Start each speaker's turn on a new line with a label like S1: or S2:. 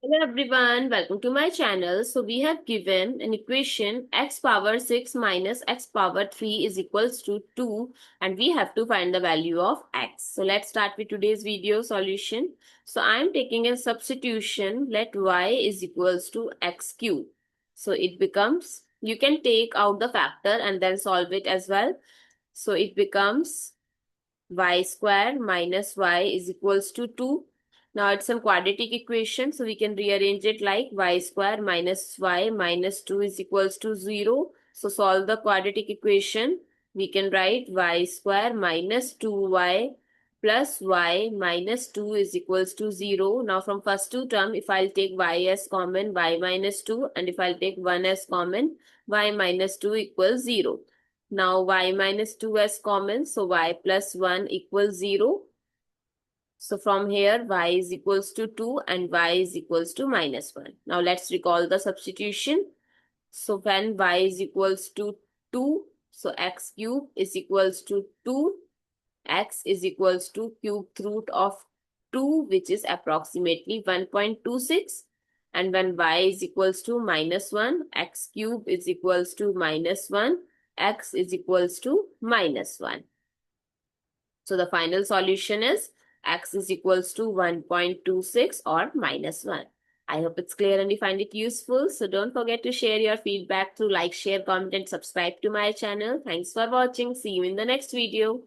S1: Hello everyone, welcome to my channel. So we have given an equation x power 6 minus x power 3 is equals to 2 and we have to find the value of x. So let's start with today's video solution. So I am taking a substitution, let y is equals to x cube. So it becomes, you can take out the factor and then solve it as well. So it becomes y square minus y is equals to 2. Now it's a quadratic equation, so we can rearrange it like y square minus y minus 2 is equals to 0. So solve the quadratic equation. We can write y square minus 2y plus y minus 2 is equals to 0. Now from first two term, if I'll take y as common, y minus 2, and if I'll take 1 as common, y minus 2 equals 0. Now y minus 2 as common, so y plus 1 equals 0. So from here y is equals to 2 and y is equals to minus 1. Now let's recall the substitution. So when y is equals to 2, so x cube is equals to 2, x is equals to cube root of 2, which is approximately 1.26. And when y is equals to minus 1, x cube is equals to minus 1, x is equals to minus 1. So the final solution is x is equals to 1.26 or minus 1. I hope it's clear and you find it useful. So don't forget to share your feedback through like, share, comment and subscribe to my channel. Thanks for watching. See you in the next video.